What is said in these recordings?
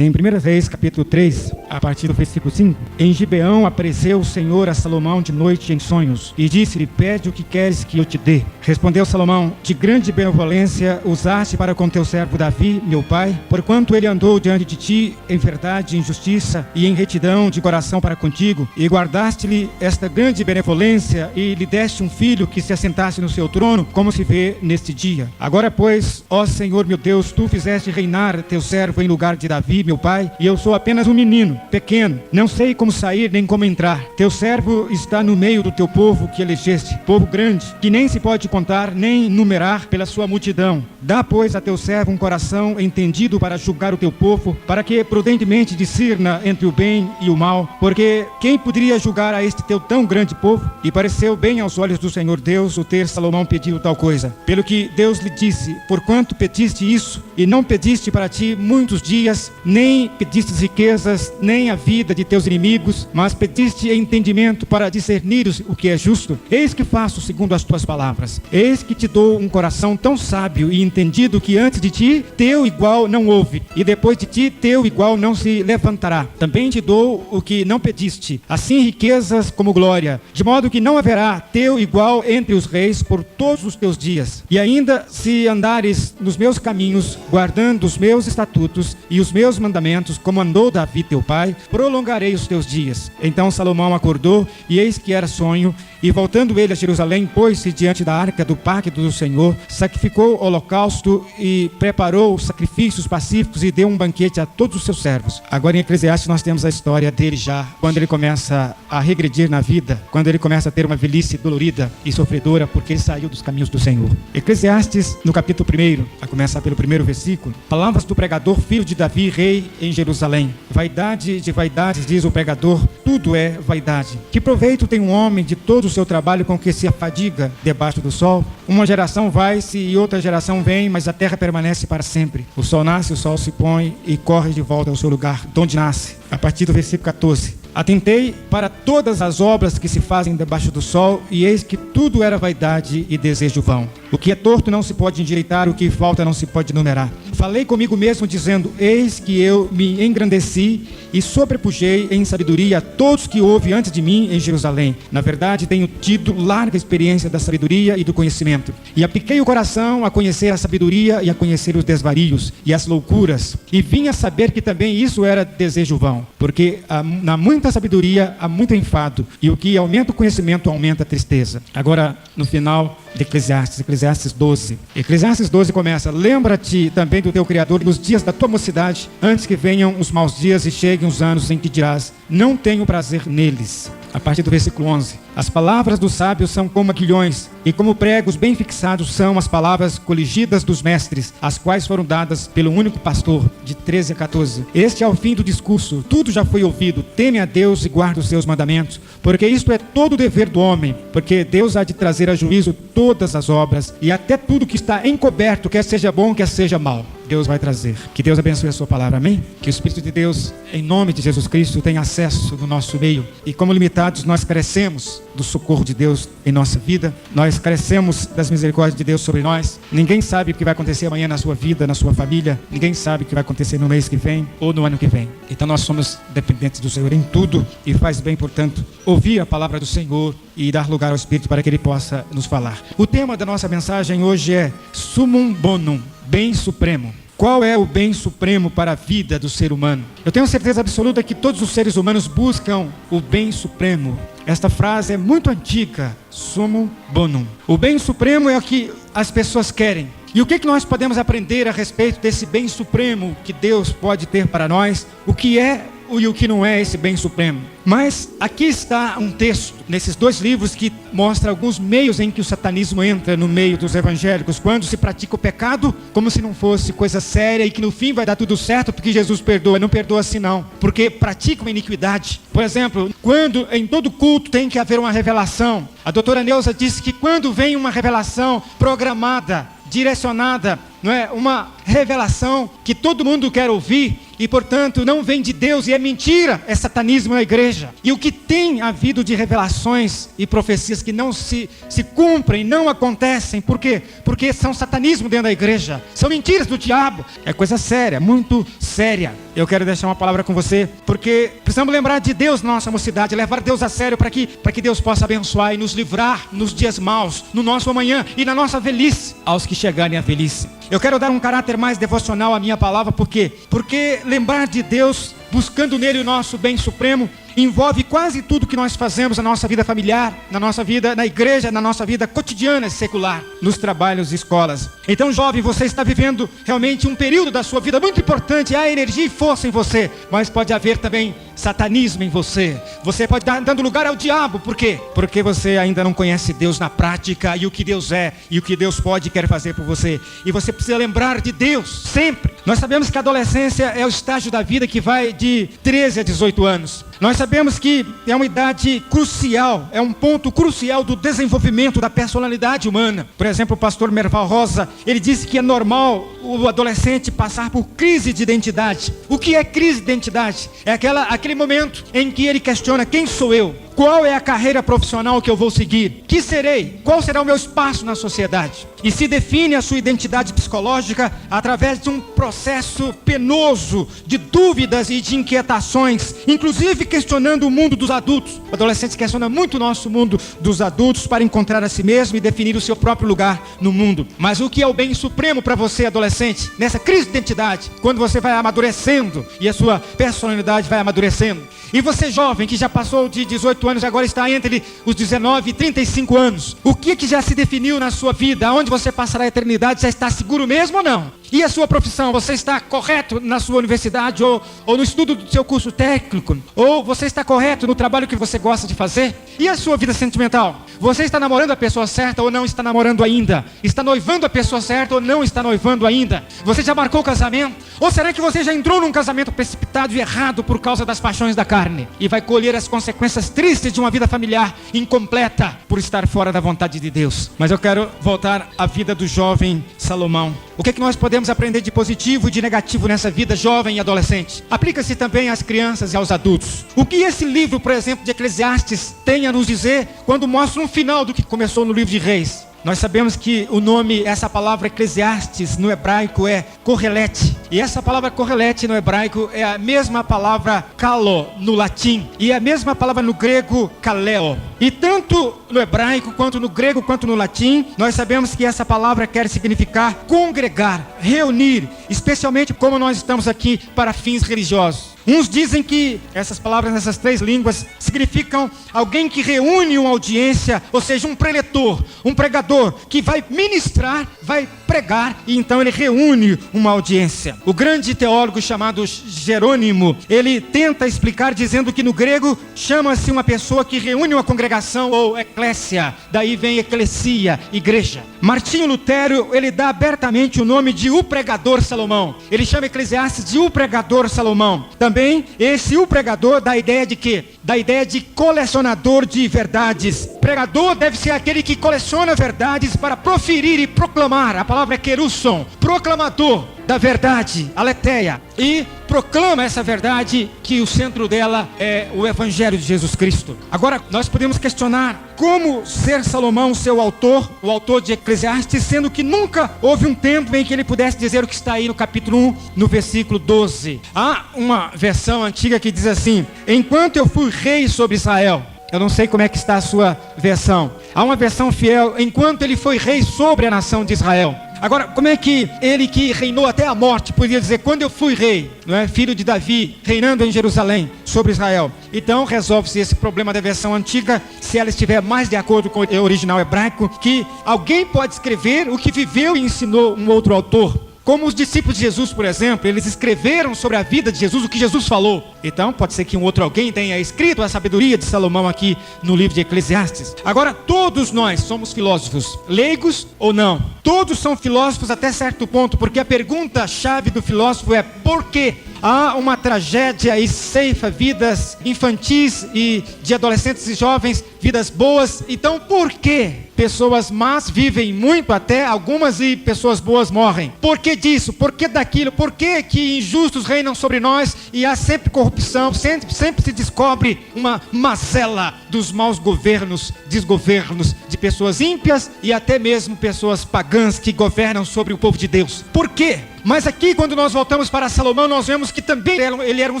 Em 1 Reis, capítulo 3, a partir do versículo 5, em Gibeão apareceu o Senhor a Salomão de noite em sonhos, e disse-lhe: pede o que queres que eu te dê. Respondeu Salomão: de grande benevolência usaste para com teu servo Davi, meu pai, porquanto ele andou diante de ti em verdade, em justiça e em retidão de coração para contigo, e guardaste-lhe esta grande benevolência, e lhe deste um filho que se assentasse no seu trono, como se vê neste dia. Agora, pois, ó Senhor meu Deus, tu fizeste reinar teu servo em lugar de Davi, meu pai, e eu sou apenas um menino, pequeno, não sei como sair nem como entrar. Teu servo está no meio do teu povo que elegeste, povo grande, que nem se pode contar nem numerar pela sua multidão. Dá, pois, a teu servo um coração entendido para julgar o teu povo, para que prudentemente discirna entre o bem e o mal, porque quem poderia julgar a este teu tão grande povo? E pareceu bem aos olhos do Senhor Deus o ter Salomão pedido tal coisa. Pelo que Deus lhe disse: porquanto pediste isso, e não pediste para ti muitos dias, nem pediste riquezas, nem a vida de teus inimigos, mas pediste entendimento para discernires o que é justo, eis que faço segundo as tuas palavras. Eis que te dou um coração tão sábio e entendido, que antes de ti teu igual não houve, e depois de ti teu igual não se levantará. Também te dou o que não pediste, assim riquezas como glória, de modo que não haverá teu igual entre os reis por todos os teus dias. E ainda, se andares nos meus caminhos, guardando os meus estatutos e os meus mandamentos, como andou Davi teu pai, prolongarei os teus dias. Então Salomão acordou, e eis que era sonho, e voltando ele a Jerusalém, pôs-se diante da arca do pacto do Senhor, sacrificou holocausto e preparou sacrifícios pacíficos, e deu um banquete a todos os seus servos. Agora em Eclesiastes nós temos a história dele já, quando ele começa a regredir na vida, quando ele começa a ter uma velhice dolorida e sofredora, porque ele saiu dos caminhos do Senhor. Eclesiastes, no capítulo 1, a começar pelo primeiro versículo: palavras do pregador, filho de Davi, rei em Jerusalém. Vaidade de vaidades, diz o pregador, tudo é vaidade. Que proveito tem um homem de todo o seu trabalho com que se afadiga debaixo do sol? Uma geração vai-se e outra geração vem, mas a terra permanece para sempre. O sol nasce, o sol se põe e corre de volta ao seu lugar, de onde nasce. A partir do versículo 14. Atentei para todas as obras que se fazem debaixo do sol, e eis que tudo era vaidade e desejo vão. O que é torto não se pode endireitar, o que falta não se pode numerar. Falei comigo mesmo, dizendo: eis que eu me engrandeci e sobrepujei em sabedoria a todos que houve antes de mim em Jerusalém. Na verdade, tenho tido larga experiência da sabedoria e do conhecimento, e apliquei o coração a conhecer a sabedoria e a conhecer os desvarios e as loucuras, e vim a saber que também isso era desejo vão, porque na muita sabedoria há muito enfado, e o que aumenta o conhecimento aumenta a tristeza. Agora, no final de Eclesiastes 12. Eclesiastes 12 começa: lembra-te também do teu Criador nos dias da tua mocidade, antes que venham os maus dias e cheguem os anos em que dirás: não tenho prazer neles. A partir do versículo 11. As palavras dos sábios são como aguilhões, e como pregos bem fixados são as palavras coligidas dos mestres, as quais foram dadas pelo único pastor. De 13 a 14. Este é o fim do discurso, tudo já foi ouvido. Teme a Deus e guarda os seus mandamentos, porque isto é todo o dever do homem, porque Deus há de trazer a juízo todas as obras, e até tudo que está encoberto, quer seja bom, quer seja mal, Deus vai trazer. Que Deus abençoe a sua palavra, amém? Que o Espírito de Deus, em nome de Jesus Cristo, tenha acesso no nosso meio, e como limitados nós carecemos do socorro de Deus em nossa vida, nós carecemos das misericórdias de Deus sobre nós. Ninguém sabe o que vai acontecer amanhã na sua vida, na sua família, ninguém sabe o que vai acontecer no mês que vem ou no ano que vem. Então nós somos dependentes do Senhor em tudo, e faz bem, portanto, ouvir a palavra do Senhor e dar lugar ao Espírito para que Ele possa nos falar. O tema da nossa mensagem hoje é Summum Bonum, bem supremo. Qual é o bem supremo para a vida do ser humano? Eu tenho certeza absoluta que todos os seres humanos buscam o bem supremo. Esta frase é muito antiga, Summum Bonum. O bem supremo é o que as pessoas querem. E o que nós podemos aprender a respeito desse bem supremo que Deus pode ter para nós? O que é e o que não é esse bem supremo? Mas aqui está um texto, nesses dois livros, que mostra alguns meios em que o satanismo entra no meio dos evangélicos, quando se pratica o pecado como se não fosse coisa séria, e que no fim vai dar tudo certo porque Jesus perdoa. Não perdoa assim não, porque pratica uma iniquidade. Por exemplo, quando em todo culto tem que haver uma revelação, a doutora Neuza disse que quando vem uma revelação programada, direcionada, não é? Uma revelação que todo mundo quer ouvir, e portanto não vem de Deus, e é mentira, é satanismo na igreja. E o que tem havido de revelações e profecias que não se cumprem, não acontecem, por quê? Porque são satanismo dentro da igreja, são mentiras do diabo. É coisa séria, muito séria. eu quero deixar uma palavra com você, porque precisamos lembrar de Deus na nossa mocidade, levar Deus a sério para que Deus possa abençoar e nos livrar nos dias maus, no nosso amanhã e na nossa velhice, aos que chegarem à velhice. Eu quero dar um caráter mais devocional à minha palavra, por quê? Porque lembrar de Deus, buscando nele o nosso bem supremo, envolve quase tudo que nós fazemos na nossa vida familiar, na nossa vida na igreja, na nossa vida cotidiana e secular, nos trabalhos e escolas. Então, jovem, você está vivendo realmente um período da sua vida muito importante. Há energia e força em você, mas pode haver também satanismo em você. Você pode estar dando lugar ao diabo. Por quê? Porque você ainda não conhece Deus na prática, e o que Deus é, e o que Deus pode e quer fazer por você. E você precisa lembrar de Deus sempre. Nós sabemos que a adolescência é o estágio da vida que vai de 13 a 18 anos. Nós sabemos que é uma idade crucial, é um ponto crucial do desenvolvimento da personalidade humana. Por exemplo, o pastor Merval Rosa, ele disse que é normal o adolescente passar por crise de identidade. O que é crise de identidade? É aquele momento em que ele questiona: quem sou eu? Qual é a carreira profissional que eu vou seguir? Que serei? Qual será o meu espaço na sociedade? E se define a sua identidade psicológica através de um processo penoso de dúvidas e de inquietações, inclusive questionando o mundo dos adultos. O adolescente questiona muito o nosso mundo dos adultos para encontrar a si mesmo e definir o seu próprio lugar no mundo. Mas o que é o bem supremo para você, adolescente, nessa crise de identidade, quando você vai amadurecendo e a sua personalidade vai amadurecendo? E você, jovem, que já passou de 18 anos, agora está entre os 19 e 35 anos, o que já se definiu na sua vida? Aonde você passará a eternidade? Já está seguro mesmo ou não? E a sua profissão? Você está correto na sua universidade ou no estudo do seu curso técnico? Ou você está correto no trabalho que você gosta de fazer? E a sua vida sentimental? Você está namorando a pessoa certa ou não está namorando ainda? Está noivando a pessoa certa ou não está noivando ainda? Você já marcou o casamento? Ou será que você já entrou num casamento precipitado e errado por causa das paixões da carne? E vai colher as consequências tristes de uma vida familiar incompleta por estar fora da vontade de Deus. Mas eu quero voltar à vida do jovem Salomão. O que nós podemos aprender de positivo e de negativo nessa vida jovem e adolescente? Aplica-se também às crianças e aos adultos. O que esse livro, por exemplo, de Eclesiastes tem a nos dizer quando mostra um final do que começou no livro de Reis? Nós sabemos que o nome, essa palavra Eclesiastes no hebraico é Correlete. E essa palavra Correlete no hebraico é a mesma palavra Kalo no latim. E a mesma palavra no grego Kaleo. E tanto no hebraico, quanto no grego, quanto no latim, nós sabemos que essa palavra quer significar congregar, reunir, especialmente como nós estamos aqui para fins religiosos. Uns dizem que essas palavras nessas três línguas significam alguém que reúne uma audiência, ou seja, um preletor, um pregador que vai ministrar, vai pregar, e então ele reúne uma audiência. O grande teólogo chamado Jerônimo, ele tenta explicar dizendo que no grego chama-se uma pessoa que reúne uma congregação ou eclésia, daí vem eclesia, igreja. Martinho Lutero, ele dá abertamente o nome de o pregador Salomão. Ele chama Eclesiastes de o pregador Salomão. Também esse o pregador dá a ideia de quê? Da ideia de colecionador de verdades. Pregador deve ser aquele que coleciona verdades para proferir e proclamar. A palavra é querusson, proclamador da verdade, aletheia, e proclama essa verdade que o centro dela é o Evangelho de Jesus Cristo. Agora, nós podemos questionar como ser Salomão seu autor, o autor de Eclesiastes, sendo que nunca houve um tempo em que ele pudesse dizer o que está aí no capítulo 1, no versículo 12. Há uma versão antiga que diz assim: enquanto eu fui rei sobre Israel. Eu não sei como é que está a sua versão. Há uma versão fiel: enquanto ele foi rei sobre a nação de Israel. Agora, como é que ele que reinou até a morte podia dizer, quando eu fui rei, não é, filho de Davi, reinando em Jerusalém, sobre Israel? Então resolve-se esse problema da versão antiga, se ela estiver mais de acordo com o original hebraico, que alguém pode escrever o que viveu e ensinou um outro autor. Como os discípulos de Jesus, por exemplo, eles escreveram sobre a vida de Jesus, o que Jesus falou. Então, pode ser que um outro alguém tenha escrito a sabedoria de Salomão aqui no livro de Eclesiastes. Agora, todos nós somos filósofos, leigos ou não. Todos são filósofos até certo ponto, porque a pergunta-chave do filósofo é por quê? Há uma tragédia e ceifa vidas infantis e de adolescentes e jovens, vidas boas. Então, por quê? pessoas más vivem muito até, algumas, e pessoas boas morrem. Por que disso? Por que daquilo? Por que injustos reinam sobre nós e há sempre corrupção? Sempre se descobre uma mazela dos maus governos, desgovernos de pessoas ímpias e até mesmo pessoas pagãs que governam sobre o povo de Deus. Por quê? Mas aqui, quando nós voltamos para Salomão, nós vemos que também ele era um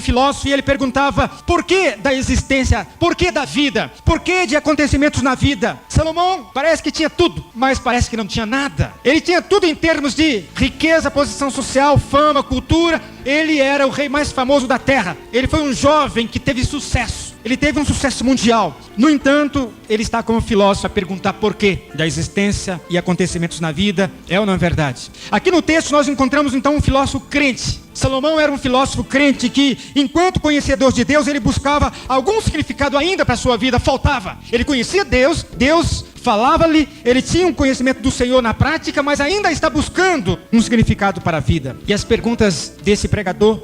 filósofo e ele perguntava: por que da existência? Por que da vida? Por que de acontecimentos na vida? Salomão parece que tinha tudo, mas parece que não tinha nada. Ele tinha tudo em termos de riqueza, posição social, fama, cultura. Ele era o rei mais famoso da terra. Ele foi um jovem que teve sucesso. Ele teve um sucesso mundial. No entanto, ele está como filósofo a perguntar por quê da existência e acontecimentos na vida. É ou não é verdade? Aqui no texto nós encontramos então um filósofo crente. Salomão era um filósofo crente que, enquanto conhecedor de Deus, ele buscava algum significado ainda para a sua vida. Faltava. Ele conhecia Deus, Deus falava-lhe, ele tinha um conhecimento do Senhor na prática, mas ainda está buscando um significado para a vida. E as perguntas desse pregador,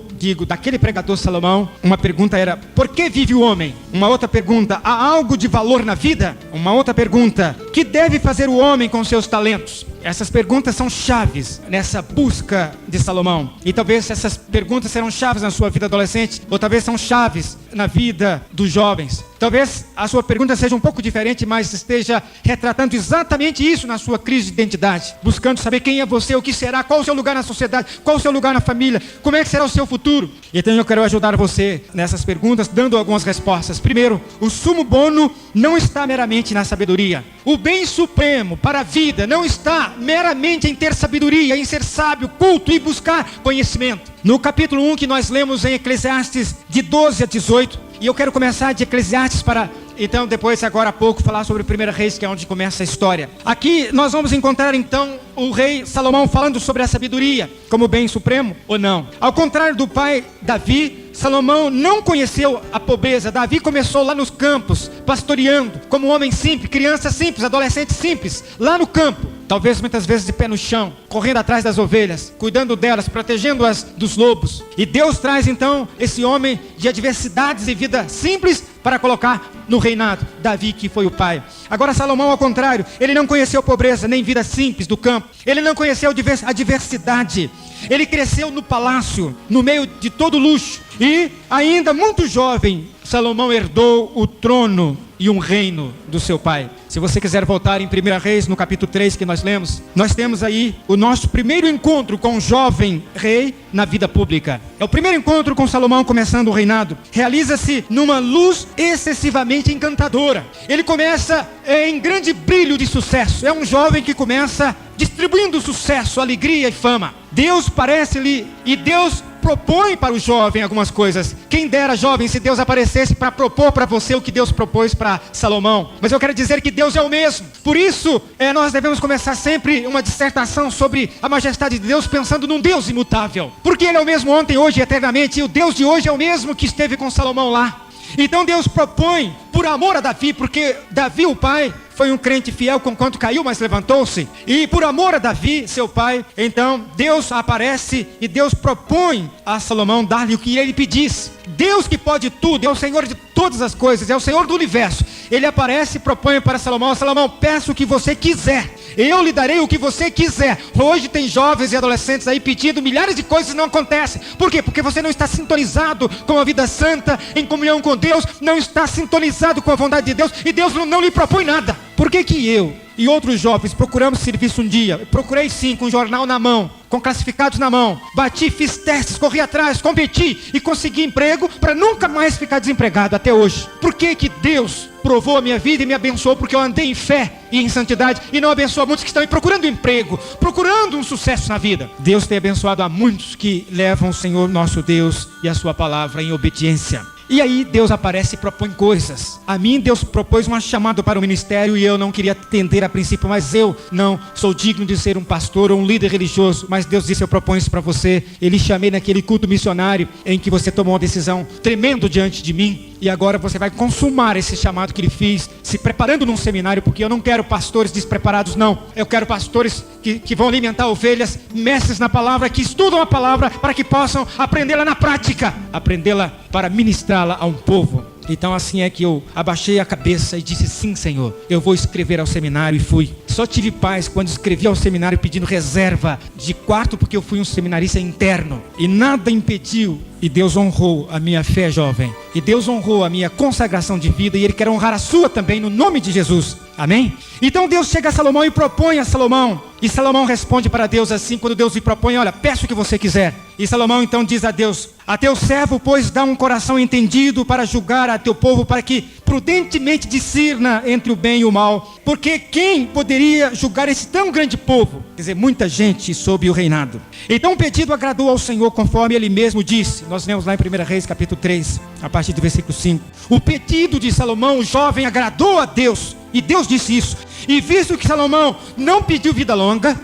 daquele pregador Salomão, uma pergunta era: por que vive o homem? Uma outra pergunta: há algo de valor na vida? Uma outra pergunta: que deve fazer o homem com seus talentos? Essas perguntas são chaves nessa busca de Salomão. E talvez essas perguntas serão chaves na sua vida adolescente, ou talvez são chaves na vida dos jovens. Talvez a sua pergunta seja um pouco diferente, mas esteja retratando exatamente isso na sua crise de identidade. Buscando saber quem é você, o que será, qual o seu lugar na sociedade, qual o seu lugar na família, como é que será o seu futuro. Então eu quero ajudar você nessas perguntas, dando algumas respostas. Primeiro, o sumo bono não está meramente na sabedoria. O bem supremo para a vida não está meramente em ter sabedoria, em ser sábio, culto e buscar conhecimento. No capítulo 1 que nós lemos em Eclesiastes, de 12 a 18, e eu quero começar de Eclesiastes para, então, depois, agora há pouco, falar sobre o 1 Reis, que é onde começa a história. Aqui nós vamos encontrar, então, o rei Salomão falando sobre a sabedoria como bem supremo ou não. Ao contrário do pai Davi, Salomão não conheceu a pobreza. Davi começou lá nos campos, pastoreando, como um homem simples, criança simples, adolescente simples, lá no campo. Talvez muitas vezes de pé no chão, correndo atrás das ovelhas, cuidando delas, protegendo-as dos lobos. E Deus traz então esse homem de adversidades e vida simples para colocar no reinado. Davi, que foi o pai. Agora Salomão, ao contrário, ele não conheceu pobreza nem vida simples do campo. Ele não conheceu a diversidade. Ele cresceu no palácio, no meio de todo luxo. E ainda muito jovem, Salomão herdou o trono e um reino do seu pai. Se você quiser voltar em 1 Reis, no capítulo 3 que nós lemos, nós temos aí o nosso primeiro encontro com um jovem rei na vida pública. É o primeiro encontro com Salomão começando o reinado. Realiza-se numa luz excessivamente encantadora. Ele começa em grande brilho de sucesso. É um jovem que começa distribuindo sucesso, alegria e fama. Deus parece-lhe e Deus propõe para o jovem algumas coisas. Quem dera, jovem, se Deus aparecesse para propor para você o que Deus propôs para Salomão. Mas eu quero dizer que Deus é o mesmo. Por isso, nós devemos começar sempre uma dissertação sobre a majestade de Deus, pensando num Deus imutável. Porque Ele é o mesmo ontem, hoje e eternamente. E o Deus de hoje é o mesmo que esteve com Salomão lá. Então Deus propõe, por amor a Davi, porque Davi, o pai, foi um crente fiel, conquanto caiu, mas levantou-se. E por amor a Davi, seu pai, então Deus aparece e Deus propõe a Salomão dar-lhe o que ele pedisse. Deus, que pode tudo, é o Senhor de todas as coisas, é o Senhor do universo. Ele aparece e propõe para Salomão: Salomão, peça o que você quiser, eu lhe darei o que você quiser. Hoje tem jovens e adolescentes aí pedindo milhares de coisas e não acontecem. Por quê? Porque você não está sintonizado com a vida santa, em comunhão com Deus, não está sintonizado com a vontade de Deus, e Deus não lhe propõe nada. Por que eu e outros jovens procuramos serviço um dia? Eu procurei sim, com um jornal na mão, com classificados na mão, bati, fiz testes, corri atrás, competi e consegui emprego para nunca mais ficar desempregado até hoje. Por que Deus provou a minha vida e me abençoou? Porque eu andei em fé e em santidade, e não abençoa muitos que estão aí procurando emprego, procurando um sucesso na vida. Deus tem abençoado a muitos que levam o Senhor nosso Deus e a sua palavra em obediência. E aí Deus aparece e propõe coisas. A mim Deus propôs uma chamada para o ministério e eu não queria atender a princípio, mas eu não sou digno de ser um pastor ou um líder religioso. Mas Deus disse: eu proponho isso para você. Eu lhe chamei naquele culto missionário em que você tomou uma decisão tremendo diante de mim. E agora você vai consumar esse chamado que lhe fiz, se preparando num seminário, porque eu não quero pastores despreparados, não. Eu quero pastores que vão alimentar ovelhas, mestres na palavra, que estudam a palavra para que possam aprendê-la na prática, aprendê-la para ministrá-la a um povo. Então assim é que eu abaixei a cabeça e disse: sim, Senhor, eu vou escrever ao seminário. E fui. Só tive paz quando escrevi ao seminário pedindo reserva de quarto, porque eu fui um seminarista interno. E nada impediu. E Deus honrou a minha fé, jovem. E Deus honrou a minha consagração de vida. E Ele quer honrar a sua também, no nome de Jesus. Amém? Então Deus chega a Salomão e propõe a Salomão. E Salomão responde para Deus assim, quando Deus lhe propõe: olha, peço o que você quiser. E Salomão então diz a Deus: a teu servo, pois, dá um coração entendido para julgar a teu povo, para que prudentemente discirna entre o bem e o mal. Porque quem poderia julgar esse tão grande povo? Quer dizer, muita gente sob o reinado. Então o pedido agradou ao Senhor, conforme Ele mesmo disse. Nós lemos lá em 1 Reis capítulo 3, a partir do versículo 5. O pedido de Salomão, o jovem, agradou a Deus. E Deus disse isso. E visto que Salomão não pediu vida longa,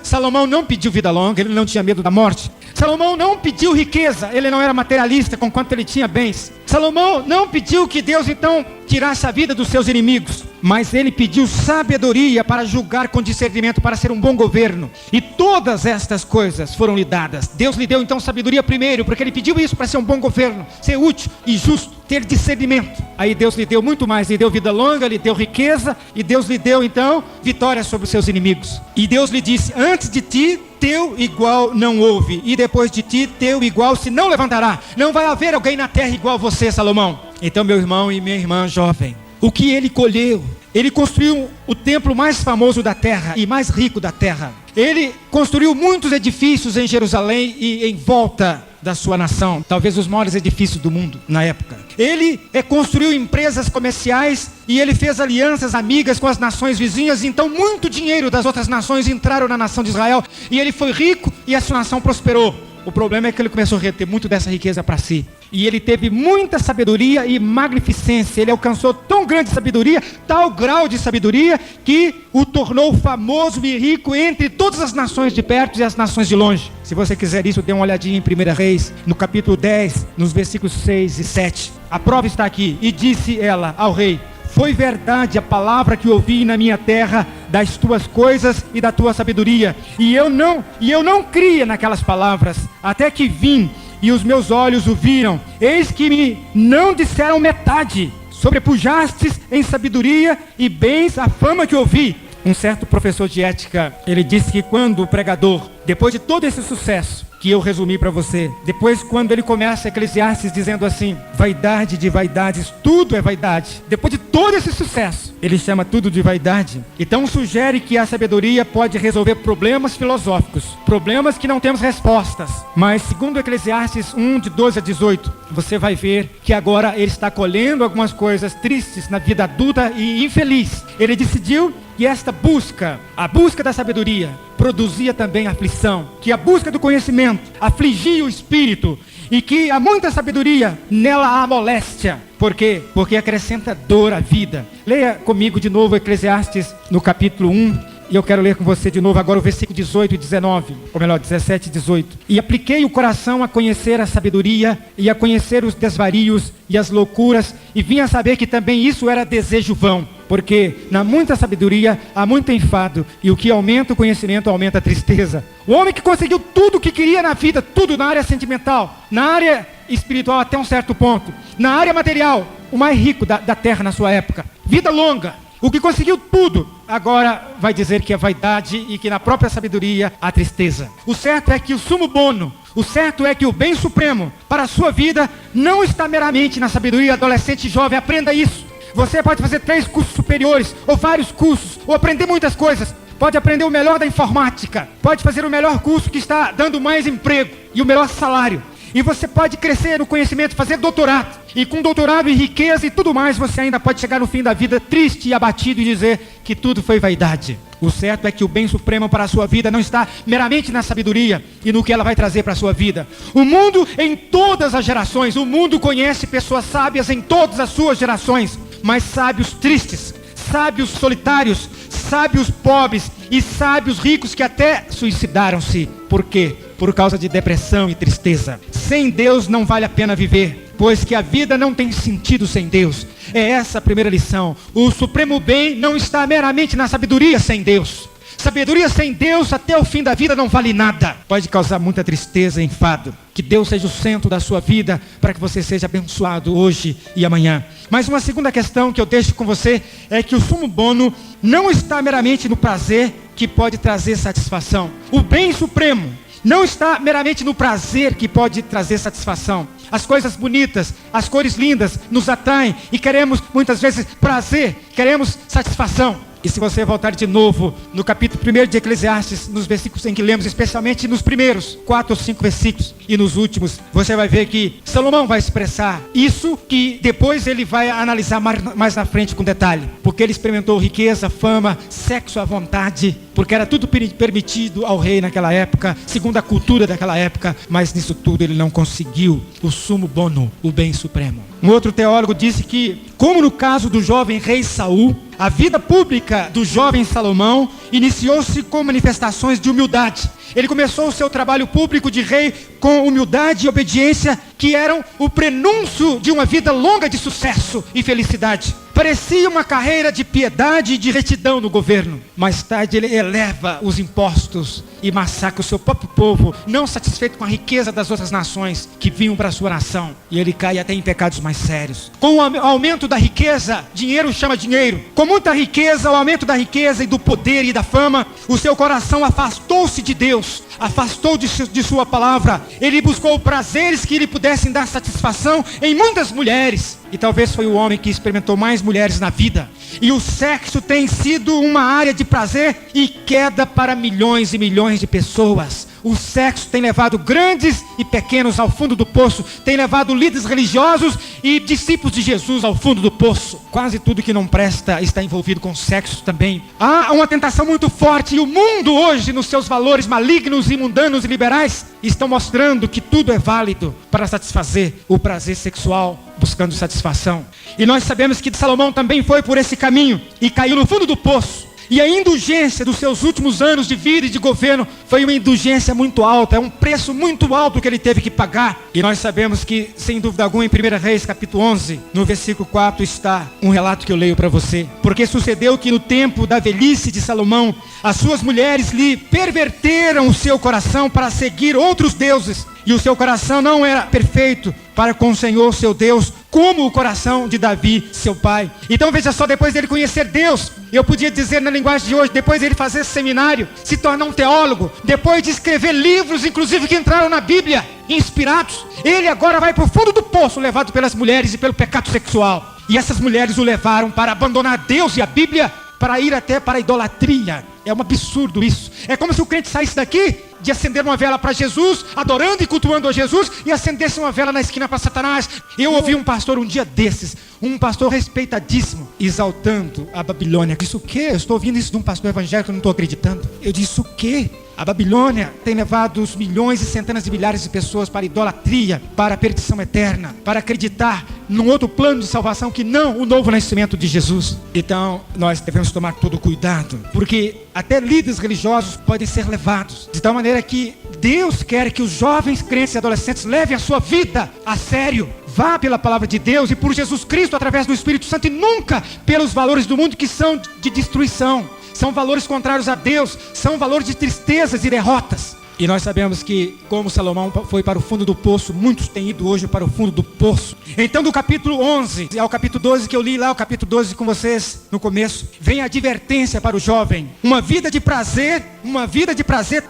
ele não tinha medo da morte. Salomão não pediu riqueza, ele não era materialista, conquanto ele tinha bens. Salomão não pediu que Deus então tirasse a vida dos seus inimigos, mas ele pediu sabedoria para julgar com discernimento, para ser um bom governo. E todas estas coisas foram lhe dadas. Deus lhe deu então sabedoria primeiro, porque ele pediu isso para ser um bom governo, ser útil e justo, ter discernimento. Aí Deus lhe deu muito mais, lhe deu vida longa, lhe deu riqueza, e Deus lhe deu então vitória sobre os seus inimigos. E Deus lhe disse: antes de ti teu igual não houve, e depois de ti teu igual se não levantará. Não vai haver alguém na terra igual a você, Salomão. Então, meu irmão e minha irmã jovem, o que ele colheu? Ele construiu o templo mais famoso da terra e mais rico da terra. Ele construiu muitos edifícios em Jerusalém e em volta da sua nação, talvez os maiores edifícios do mundo na época. Ele construiu empresas comerciais e ele fez alianças amigas com as nações vizinhas. Então muito dinheiro das outras nações entraram na nação de Israel, e ele foi rico e a sua nação prosperou. O problema é que ele começou a reter muito dessa riqueza para si. E ele teve muita sabedoria e magnificência. Ele alcançou tão grande sabedoria, tal grau de sabedoria, que o tornou famoso e rico entre todas as nações de perto e as nações de longe. Se você quiser isso, dê uma olhadinha em 1 Reis, no capítulo 10, nos versículos 6 e 7. A prova está aqui. E disse ela ao rei: foi verdade a palavra que ouvi na minha terra, das tuas coisas e da tua sabedoria. E eu não cria naquelas palavras, até que vim e os meus olhos o viram. Eis que me não disseram metade. Sobrepujastes em sabedoria e bens a fama que ouvi. Um certo professor de ética, ele disse que quando o pregador, depois de todo esse sucesso que eu resumi para você, depois quando ele começa Eclesiastes dizendo assim: vaidade de vaidades, tudo é vaidade. Depois de todo esse sucesso, ele chama tudo de vaidade. Então sugere que a sabedoria pode resolver problemas filosóficos, problemas que não temos respostas. Mas segundo Eclesiastes 1, de 12 a 18, você vai ver que agora ele está colhendo algumas coisas tristes na vida adulta e infeliz. Ele decidiu que esta busca, a busca da sabedoria, produzia também aflição, que a busca do conhecimento afligia o espírito, e que há muita sabedoria, nela há moléstia. Por quê? Porque acrescenta dor à vida. Leia comigo de novo Eclesiastes no capítulo 1, e eu quero ler com você de novo agora o versículo 18 e 19, ou melhor, 17 e 18. E apliquei o coração a conhecer a sabedoria, e a conhecer os desvarios e as loucuras, e vim a saber que também isso era desejo vão. Porque na muita sabedoria há muito enfado, e o que aumenta o conhecimento aumenta a tristeza. O homem que conseguiu tudo o que queria na vida, tudo na área sentimental, na área espiritual até um certo ponto, na área material, o mais rico da terra na sua época, vida longa, o que conseguiu tudo, agora vai dizer que é vaidade e que na própria sabedoria há tristeza. O certo é que o sumo bono, o certo é que o bem supremo para a sua vida não está meramente na sabedoria. Adolescente jovem, aprenda isso. Você pode fazer 3 cursos superiores, ou vários cursos, ou aprender muitas coisas. Pode aprender o melhor da informática, pode fazer o melhor curso que está dando mais emprego e o melhor salário. E você pode crescer no conhecimento, fazer doutorado. E com doutorado e riqueza e tudo mais, você ainda pode chegar no fim da vida triste e abatido e dizer que tudo foi vaidade. O certo é que o bem supremo para a sua vida não está meramente na sabedoria e no que ela vai trazer para a sua vida. O mundo, em todas as gerações, o mundo conhece pessoas sábias em todas as suas gerações, mas sábios tristes, sábios solitários, sábios pobres e sábios ricos que até suicidaram-se. Por quê? Por causa de depressão e tristeza. Sem Deus não vale a pena viver, pois que a vida não tem sentido sem Deus. É essa a primeira lição. O supremo bem não está meramente na sabedoria sem Deus. Sabedoria sem Deus até o fim da vida não vale nada. Pode causar muita tristeza e enfado. Que Deus seja o centro da sua vida, para que você seja abençoado hoje e amanhã. Mas uma segunda questão que eu deixo com você é que o sumo bono não está meramente no prazer que pode trazer satisfação. O bem supremo não está meramente no prazer que pode trazer satisfação. As coisas bonitas, as cores lindas nos atraem e queremos muitas vezes prazer, queremos satisfação. E se você voltar de novo no capítulo 1 de Eclesiastes, nos versículos em que lemos, especialmente nos primeiros 4 ou 5 versículos e nos últimos, você vai ver que Salomão vai expressar isso, que depois ele vai analisar mais na frente com detalhe. Porque ele experimentou riqueza, fama, sexo à vontade, porque era tudo permitido ao rei naquela época, segundo a cultura daquela época, mas nisso tudo ele não conseguiu o sumo bono, o bem supremo. Um outro teólogo disse que, como no caso do jovem rei Saul, a vida pública do jovem Salomão iniciou-se com manifestações de humildade. Ele começou o seu trabalho público de rei com humildade e obediência, que eram o prenúncio de uma vida longa de sucesso e felicidade. Parecia uma carreira de piedade e de retidão no governo. Mais tarde ele eleva os impostos e massacra o seu próprio povo, não satisfeito com a riqueza das outras nações que vinham para a sua nação. E ele cai até em pecados mais sérios. Com o aumento da riqueza, dinheiro chama dinheiro. Com muita riqueza, o aumento da riqueza e do poder e da fama, o seu coração afastou-se de Deus, afastou de sua palavra. Ele buscou prazeres que lhe pudessem dar satisfação em muitas mulheres. E talvez foi o homem que experimentou mais mulheres na vida. E o sexo tem sido uma área de prazer e queda para milhões e milhões de pessoas. O sexo tem levado grandes e pequenos ao fundo do poço. Tem levado líderes religiosos e discípulos de Jesus ao fundo do poço. Quase tudo que não presta está envolvido com sexo também. Há uma tentação muito forte. E o mundo hoje, nos seus valores malignos e mundanos e liberais, estão mostrando que tudo é válido para satisfazer o prazer sexual, buscando satisfação. E nós sabemos que Salomão também foi por esse caminho e caiu no fundo do poço. E a indulgência dos seus últimos anos de vida e de governo foi uma indulgência muito alta, é um preço muito alto que ele teve que pagar. E nós sabemos que, sem dúvida alguma, em 1 Reis capítulo 11, no versículo 4 está um relato que eu leio para você. Porque sucedeu que no tempo da velhice de Salomão, as suas mulheres lhe perverteram o seu coração para seguir outros deuses. E o seu coração não era perfeito para com o Senhor seu Deus, como o coração de Davi, seu pai. Então veja só, depois dele conhecer Deus, eu podia dizer na linguagem de hoje, depois dele fazer seminário, se tornar um teólogo, depois de escrever livros, inclusive que entraram na Bíblia, inspirados, ele agora vai para o fundo do poço, levado pelas mulheres e pelo pecado sexual. E essas mulheres o levaram para abandonar Deus e a Bíblia, para ir até para a idolatria. É um absurdo isso. É como se o crente saísse daqui de acender uma vela para Jesus, adorando e cultuando a Jesus, e acendesse uma vela na esquina para Satanás. Eu ouvi um pastor um dia desses, um pastor respeitadíssimo, exaltando a Babilônia. Eu disse, o quê? Eu estou ouvindo isso de um pastor evangélico, eu não estou acreditando. Eu disse, o quê? A Babilônia tem levado os milhões e centenas de milhares de pessoas para a idolatria, para a perdição eterna, para acreditar num outro plano de salvação que não o novo nascimento de Jesus. Então, nós devemos tomar todo cuidado, porque até líderes religiosos podem ser levados, de tal maneira que Deus quer que os jovens crentes e adolescentes levem a sua vida a sério. Vá pela palavra de Deus e por Jesus Cristo através do Espírito Santo, e nunca pelos valores do mundo que são de destruição. São valores contrários a Deus, são valores de tristezas e derrotas. E nós sabemos que, como Salomão foi para o fundo do poço, muitos têm ido hoje para o fundo do poço. Então, do capítulo 11 ao capítulo 12, que eu li lá, o capítulo 12 com vocês no começo, vem a advertência para o jovem. Uma vida de prazer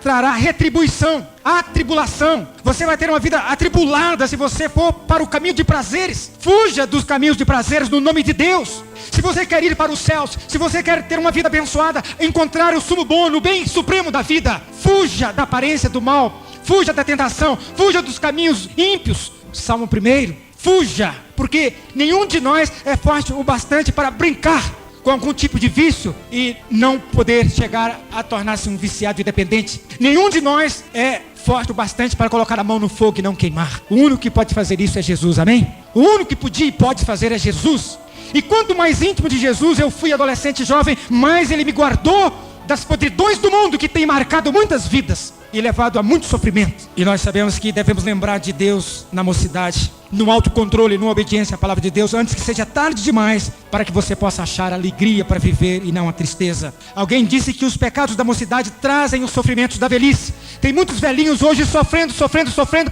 trará retribuição, atribulação. Você vai ter uma vida atribulada se você for para o caminho de prazeres. Fuja dos caminhos de prazeres no nome de Deus. Se você quer ir para os céus, se você quer ter uma vida abençoada, encontrar o sumo bono, o bem supremo da vida, fuja da aparência do mal, fuja da tentação, fuja dos caminhos ímpios. Salmo 1, fuja, porque nenhum de nós é forte o bastante para brincar com algum tipo de vício e não poder chegar a tornar-se um viciado e dependente. Nenhum de nós é forte o bastante para colocar a mão no fogo e não queimar. O único que pode fazer isso é Jesus, amém? O único que podia e pode fazer é Jesus. E quanto mais íntimo de Jesus eu fui adolescente e jovem, mais Ele me guardou das podridões do mundo que tem marcado muitas vidas e levado a muito sofrimento. E nós sabemos que devemos lembrar de Deus na mocidade. no autocontrole, numa obediência à palavra de Deus, antes que seja tarde demais, para que você possa achar alegria para viver e não a tristeza. Alguém disse que os pecados da mocidade trazem os sofrimentos da velhice. Tem muitos velhinhos hoje sofrendo,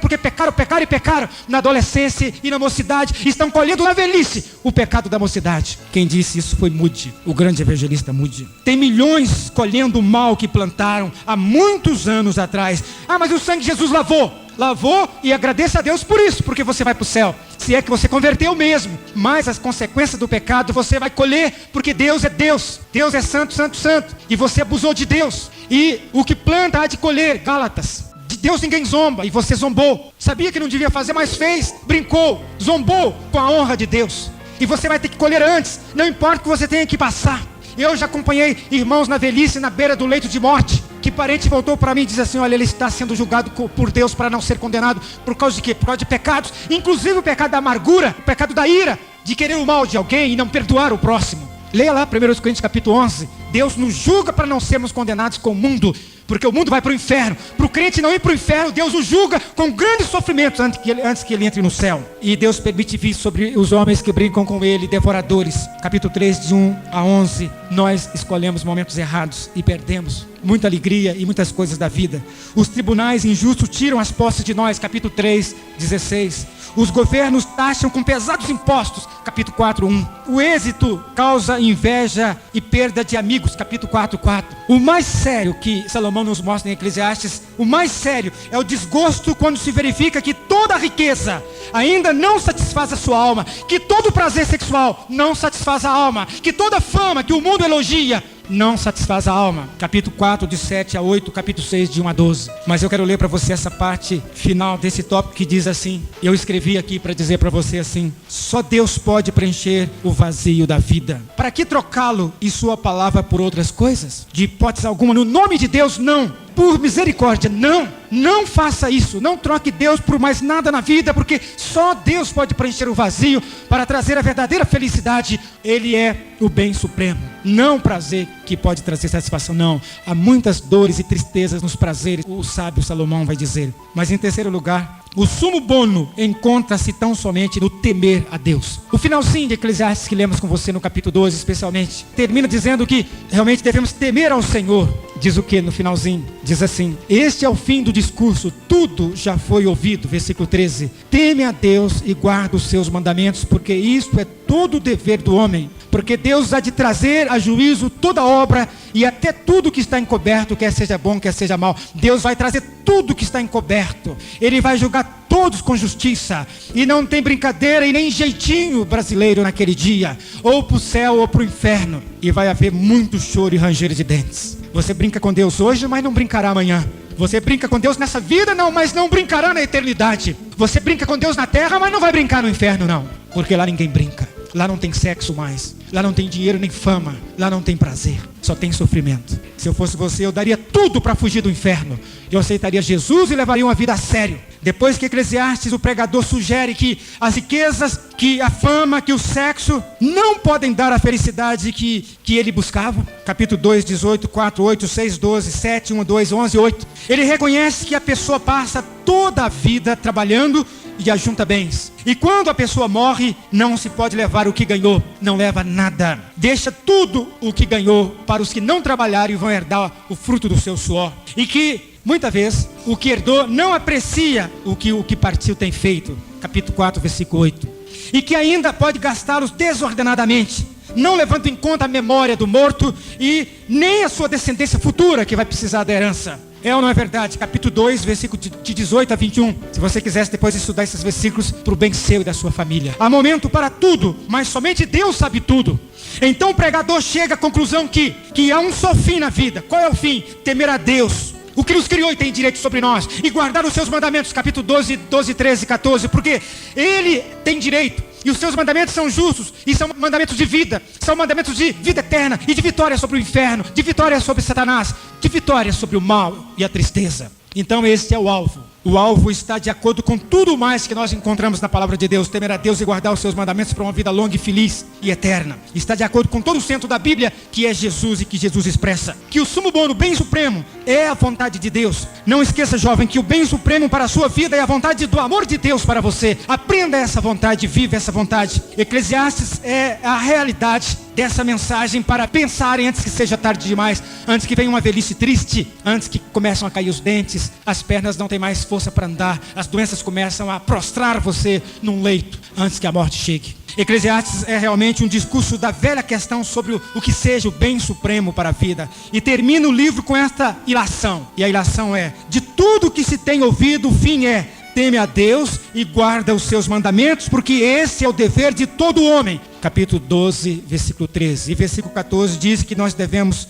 porque pecaram na adolescência e na mocidade, estão colhendo na velhice o pecado da mocidade. Quem disse isso foi Moody, o grande evangelista Moody. Tem milhões colhendo o mal que plantaram há muitos anos atrás. Mas o sangue de Jesus lavou e agradeça a Deus por isso, porque você vai para o céu, se é que você converteu mesmo. Mas as consequências do pecado você vai colher, porque Deus é Deus, Deus é santo, santo, santo, e você abusou de Deus, e o que planta há de colher. Gálatas. De Deus ninguém zomba, e você zombou, sabia que não devia fazer, mas fez, brincou, zombou com a honra de Deus, e você vai ter que colher antes, não importa o que você tenha que passar. Eu já acompanhei irmãos na velhice, na beira do leito de morte, que parente voltou para mim e diz assim: olha, ele está sendo julgado por Deus para não ser condenado. Por causa de quê? Por causa de pecados, inclusive o pecado da amargura, o pecado da ira, de querer o mal de alguém e não perdoar o próximo. Leia lá 1 Coríntios capítulo 11. Deus nos julga para não sermos condenados com o mundo, porque o mundo vai para o inferno. Para o crente não ir para o inferno, Deus o julga com grandes sofrimentos antes que ele entre no céu. E Deus permite vir sobre os homens que brincam com ele, devoradores. Capítulo 3, de 1 a 11. Nós escolhemos momentos errados e perdemos muita alegria e muitas coisas da vida. Os tribunais injustos tiram as posses de nós. Capítulo 3, 16. Os governos taxam com pesados impostos. Capítulo 4, 1. O êxito causa inveja e perda de amigos. Capítulo 4, 4. O mais sério que Salomão nos mostra em Eclesiastes, o mais sério é o desgosto quando se verifica que toda a riqueza ainda não satisfaz a sua alma, que todo prazer sexual não satisfaz a alma, que toda fama que o mundo elogia não satisfaz a alma. Capítulo 4, de 7 a 8, capítulo 6, de 1 a 12. Mas eu quero ler para você essa parte final desse tópico que diz assim, eu escrevi aqui para dizer para você assim: só Deus pode preencher o vazio da vida. Para que trocá-lo e sua palavra por outras coisas? De hipótese alguma, no nome de Deus, não. Por misericórdia, não faça isso. Não troque Deus por mais nada na vida, porque só Deus pode preencher o vazio para trazer a verdadeira felicidade. Ele é o bem supremo, não o prazer que pode trazer satisfação, não. Há muitas dores e tristezas nos prazeres, o sábio Salomão vai dizer. Mas em terceiro lugar, o sumo bono encontra-se tão somente no temer a Deus. O finalzinho de Eclesiastes que lemos com você no capítulo 12 especialmente, termina dizendo que realmente devemos temer ao Senhor. Diz o que no finalzinho? Diz assim: este é o fim do discurso, tudo já foi ouvido. Versículo 13: teme a Deus e guarda os seus mandamentos, porque isto é todo o dever do homem. Porque Deus há de trazer a juízo toda obra e até tudo que está encoberto, quer seja bom, quer seja mal. Deus vai trazer tudo que está encoberto. Ele vai julgar todos com justiça. E não tem brincadeira e nem jeitinho brasileiro naquele dia. Ou para o céu ou para o inferno. E vai haver muito choro e ranger de dentes. Você brinca com Deus hoje, mas não brincará amanhã. Você brinca com Deus nessa vida, não, mas não brincará na eternidade. Você brinca com Deus na terra, mas não vai brincar no inferno, não. Porque lá ninguém brinca. Lá não tem sexo mais. Lá não tem dinheiro nem fama. Lá não tem prazer. Só tem sofrimento. Se eu fosse você, eu daria tudo para fugir do inferno. Eu aceitaria Jesus e levaria uma vida a sério. Depois que Eclesiastes, o pregador, sugere que as riquezas, que a fama, que o sexo não podem dar a felicidade que ele buscava. Capítulo 2, 18, 4, 8, 6, 12, 7, 1, 2, 11, 8. Ele reconhece que a pessoa passa toda a vida trabalhando e ajunta bens. E quando a pessoa morre, não se pode levar o que ganhou. Não leva nada. Deixa tudo o que ganhou para os que não trabalharam e vão herdar o fruto do seu suor. E que, muitas vezes, o que herdou não aprecia o que partiu tem feito. Capítulo 4, versículo 8. E que ainda pode gastá-los desordenadamente, não levando em conta a memória do morto e nem a sua descendência futura que vai precisar da herança. É ou não é verdade? Capítulo 2, versículo de 18 a 21. Se você quisesse depois estudar esses versículos para o bem seu e da sua família. Há momento para tudo, mas somente Deus sabe tudo. Então o pregador chega à conclusão que há um só fim na vida. Qual é o fim? Temer a Deus, o que nos criou e tem direito sobre nós, e guardar os seus mandamentos. Capítulo 12, 13 e 14. Porque Ele tem direito. E os seus mandamentos são justos, e são mandamentos de vida, são mandamentos de vida eterna, e de vitória sobre o inferno, de vitória sobre Satanás, de vitória sobre o mal e a tristeza. Então este é o alvo O alvo está de acordo com tudo mais que nós encontramos na palavra de Deus. Temer a Deus e guardar os seus mandamentos para uma vida longa e feliz e eterna. Está de acordo com todo o centro da Bíblia, que é Jesus e que Jesus expressa. Que o sumo bom, o bem supremo, é a vontade de Deus. Não esqueça, jovem, que o bem supremo para a sua vida é a vontade do amor de Deus para você. Aprenda essa vontade, viva essa vontade. Eclesiastes é a realidade dessa mensagem para pensarem antes que seja tarde demais, antes que venha uma velhice triste, antes que começam a cair os dentes, as pernas não têm mais força para andar, as doenças começam a prostrar você num leito, antes que a morte chegue. Eclesiastes é realmente um discurso da velha questão sobre o que seja o bem supremo para a vida. E termina o livro com esta ilação. E a ilação é: de tudo que se tem ouvido, o fim é: teme a Deus e guarda os seus mandamentos, porque esse é o dever de todo homem. Capítulo 12, versículo 13. E versículo 14 diz que nós devemos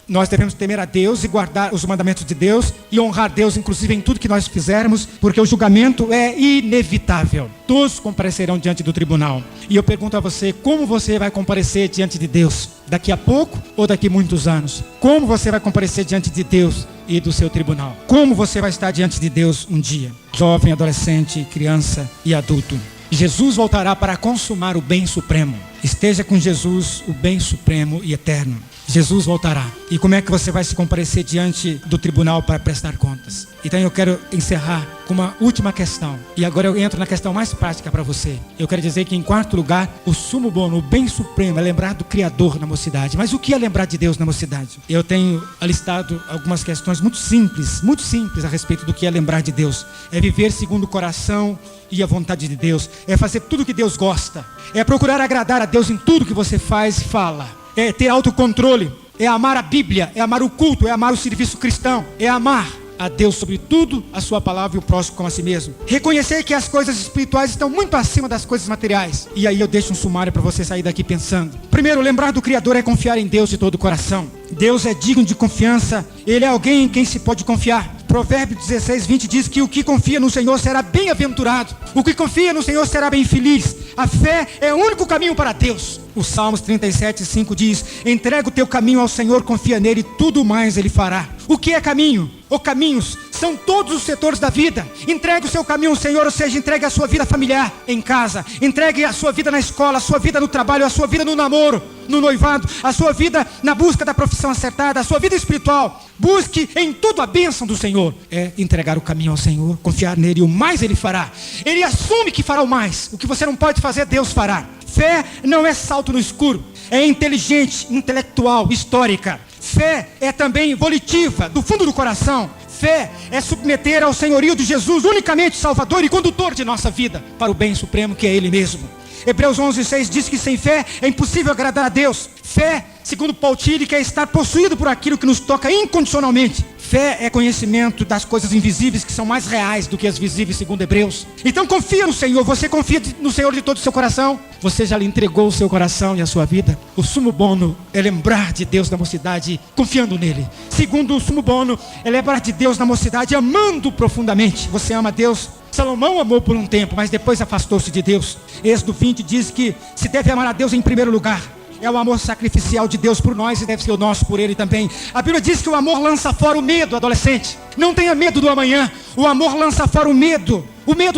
temer a Deus e guardar os mandamentos de Deus e honrar Deus, inclusive em tudo que nós fizermos, porque o julgamento é inevitável. Todos comparecerão diante do tribunal. E eu pergunto a você: como você vai comparecer diante de Deus? Daqui a pouco ou daqui a muitos anos? Como você vai comparecer diante de Deus e do seu tribunal? Como você vai estar diante de Deus um dia? Jovem, adolescente, criança e adulto. Jesus voltará para consumar o bem supremo. Esteja com Jesus, o bem supremo e eterno. Jesus voltará. E como é que você vai se comparecer diante do tribunal para prestar contas? Então eu quero encerrar com uma última questão. E agora eu entro na questão mais prática para você. Eu quero dizer que, em quarto lugar, o sumo bom, o bem supremo, é lembrar do Criador na mocidade. Mas o que é lembrar de Deus na mocidade? Eu tenho alistado algumas questões muito simples a respeito do que é lembrar de Deus. É viver segundo o coração e a vontade de Deus. É fazer tudo que Deus gosta. É procurar agradar a Deus em tudo que você faz e fala. É ter autocontrole. É amar a Bíblia. É amar o culto. É amar o serviço cristão. É amar a Deus sobre tudo, a sua palavra e o próximo como a si mesmo. Reconhecer que as coisas espirituais estão muito acima das coisas materiais. E aí eu deixo um sumário para você sair daqui pensando. Primeiro, lembrar do Criador é confiar em Deus de todo o coração. Deus é digno de confiança. Ele é alguém em quem se pode confiar. Provérbios 16, 20 diz que o que confia no Senhor será bem-aventurado. O que confia no Senhor será bem feliz. A fé é o único caminho para Deus. O Salmos 37, 5 diz: entrega o teu caminho ao Senhor, confia nele, tudo mais ele fará. O que é caminho? Ou caminhos são todos os setores da vida. Entregue o seu caminho ao Senhor, ou seja, entregue a sua vida familiar em casa. Entregue a sua vida na escola, a sua vida no trabalho, a sua vida no namoro, no noivado, a sua vida na busca da profissão acertada, a sua vida espiritual. Busque em tudo a bênção do Senhor. É entregar o caminho ao Senhor, confiar nele, e o mais ele fará. Ele assume que fará o mais. O que você não pode fazer, Deus fará. Fé não é salto no escuro. É inteligente, intelectual, histórica. Fé é também volitiva, do fundo do coração. Fé é submeter ao senhorio de Jesus, unicamente Salvador e condutor de nossa vida, para o bem supremo que é Ele mesmo. Hebreus 11:6 diz que sem fé é impossível agradar a Deus. Fé, segundo Paul Tillich, é estar possuído por aquilo que nos toca incondicionalmente. Fé é conhecimento das coisas invisíveis que são mais reais do que as visíveis, segundo Hebreus. Então confia no Senhor. Você confia no Senhor de todo o seu coração? Você já lhe entregou o seu coração e a sua vida? O sumo bono é lembrar de Deus na mocidade, confiando nele. Segundo, o sumo bono é lembrar de Deus na mocidade, amando profundamente. Você ama Deus? Salomão amou por um tempo, mas depois afastou-se de Deus. Êxodo 20 diz que se deve amar a Deus em primeiro lugar. É o amor sacrificial de Deus por nós e deve ser o nosso por Ele também. A Bíblia diz que o amor lança fora o medo, adolescente. Não tenha medo do amanhã. O amor lança fora o medo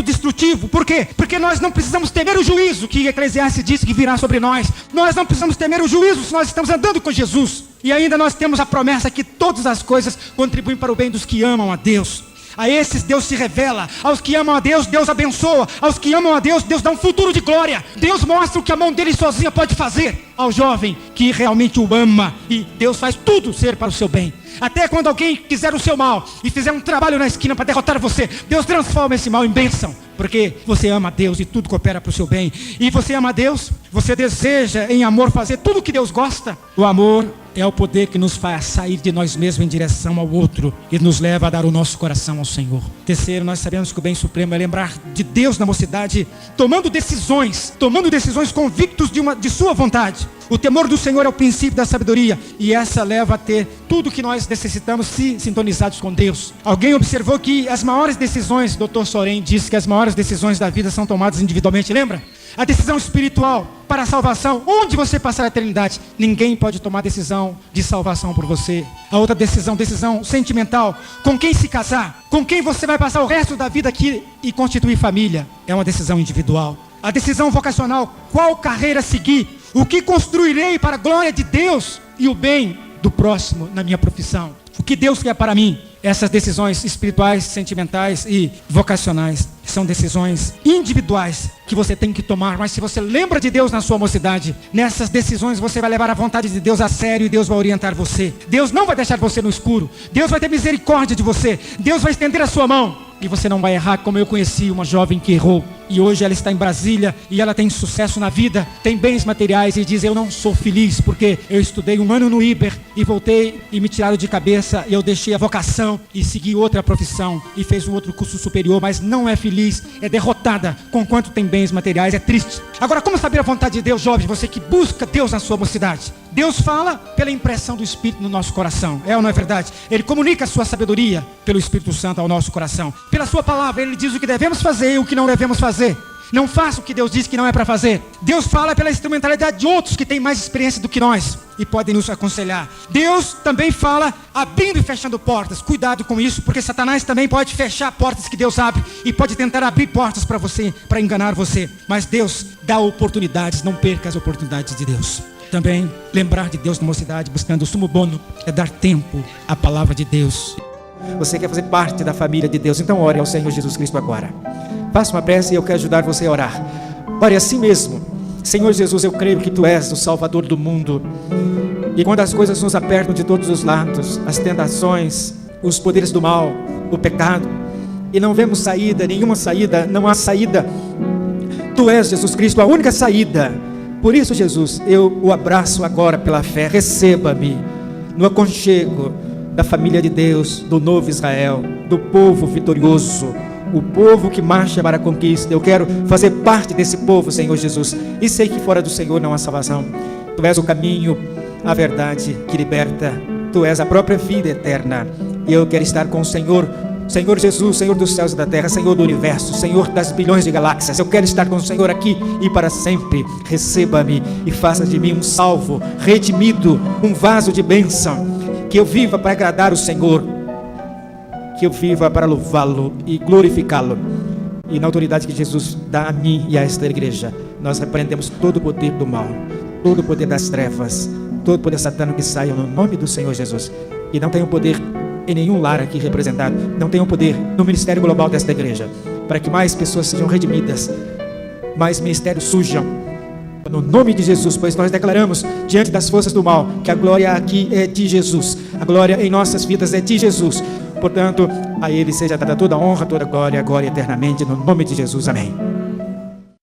destrutivo. Por quê? Porque nós não precisamos temer o juízo que Eclesiastes diz que virá sobre nós. Nós não precisamos temer o juízo se nós estamos andando com Jesus. E ainda nós temos a promessa que todas as coisas contribuem para o bem dos que amam a Deus. A esses Deus se revela. Aos que amam a Deus, Deus abençoa. Aos que amam a Deus, Deus dá um futuro de glória. Deus mostra o que a mão dele sozinha pode fazer ao jovem que realmente o ama. E Deus faz tudo ser para o seu bem. Até quando alguém quiser o seu mal e fizer um trabalho na esquina para derrotar você, Deus transforma esse mal em bênção. Porque você ama a Deus e tudo coopera para o seu bem. E você ama a Deus, você deseja em amor fazer tudo o que Deus gosta. O amor é o poder que nos faz sair de nós mesmos em direção ao outro e nos leva a dar o nosso coração ao Senhor. Terceiro, nós sabemos que o bem supremo é lembrar de Deus na mocidade, tomando decisões convictos de sua vontade. O temor do Senhor é o princípio da sabedoria, e essa leva a ter tudo que nós necessitamos se sintonizados com Deus. Alguém observou que as maiores decisões, Dr. Soren disse que as maiores decisões da vida são tomadas individualmente, lembra? a decisão espiritual para a salvação, onde você passar a eternidade. Ninguém pode tomar decisão de salvação por você. A outra decisão sentimental, com quem se casar, com quem você vai passar o resto da vida aqui e constituir família, é uma decisão individual. A decisão vocacional, qual carreira seguir, o que construirei para a glória de Deus e o bem do próximo na minha profissão. O que Deus quer para mim? Essas decisões espirituais, sentimentais e vocacionais são decisões individuais que você tem que tomar. Mas se você lembra de Deus na sua mocidade, nessas decisões você vai levar a vontade de Deus a sério e Deus vai orientar você. Deus não vai deixar você no escuro. Deus vai ter misericórdia de você. Deus vai estender a sua mão e você não vai errar, como eu conheci uma jovem que errou. E hoje ela está em Brasília e ela tem sucesso na vida, tem bens materiais e diz: eu não sou feliz porque eu estudei 1 ano no Iber e voltei e me tiraram de cabeça e eu deixei a vocação e segui outra profissão e fez um outro curso superior, mas não é feliz, é derrotada com quanto tem bens materiais, é triste. Agora, como saber a vontade de Deus, jovem, você que busca Deus na sua mocidade? Deus fala pela impressão do Espírito no nosso coração, é ou não é verdade? Ele comunica a sua sabedoria pelo Espírito Santo ao nosso coração. Pela sua palavra, Ele diz o que devemos fazer e o que não devemos fazer. Não faça o que Deus diz que não é para fazer. Deus fala pela instrumentalidade de outros que têm mais experiência do que nós e podem nos aconselhar. Deus também fala abrindo e fechando portas. Cuidado com isso, porque Satanás também pode fechar portas que Deus abre e pode tentar abrir portas para você, para enganar você. Mas Deus dá oportunidades, não perca as oportunidades de Deus. Também lembrar de Deus na mocidade, buscando o sumo bono, é dar tempo à palavra de Deus. Você quer fazer parte da família de Deus, então ore ao Senhor Jesus Cristo agora. Faça uma prece e eu quero ajudar você a orar. Ore assim mesmo: Senhor Jesus, eu creio que Tu és o Salvador do mundo. E quando as coisas nos apertam de todos os lados, as tentações, os poderes do mal, o pecado, e não vemos saída, nenhuma saída, não há saída, Tu és, Jesus Cristo, a única saída. Por isso, Jesus, eu o abraço agora pela fé. Receba-me no aconchego da família de Deus, do novo Israel, do povo vitorioso, o povo que marcha para a conquista. Eu quero fazer parte desse povo, Senhor Jesus, e sei que fora do Senhor não há salvação. Tu és o caminho, a verdade que liberta. Tu és a própria vida eterna, e eu quero estar com o Senhor, Senhor Jesus, Senhor dos céus e da terra, Senhor do universo, Senhor das bilhões de galáxias. Eu quero estar com o Senhor aqui e para sempre. Receba-me e faça de mim um salvo, redimido, um vaso de bênção. Que eu viva para agradar o Senhor, que eu viva para louvá-lo e glorificá-lo. E na autoridade que Jesus dá a mim e a esta igreja, nós repreendemos todo o poder do mal, todo o poder das trevas, todo o poder satânico que saia no nome do Senhor Jesus. E não tenha poder em nenhum lar aqui representado, não tenha poder no ministério global desta igreja, para que mais pessoas sejam redimidas, mais ministérios surjam, no nome de Jesus, pois nós declaramos diante das forças do mal que a glória aqui é de Jesus, a glória em nossas vidas é de Jesus. Portanto, a Ele seja dada toda a honra, toda a glória, agora e eternamente, no nome de Jesus. Amém.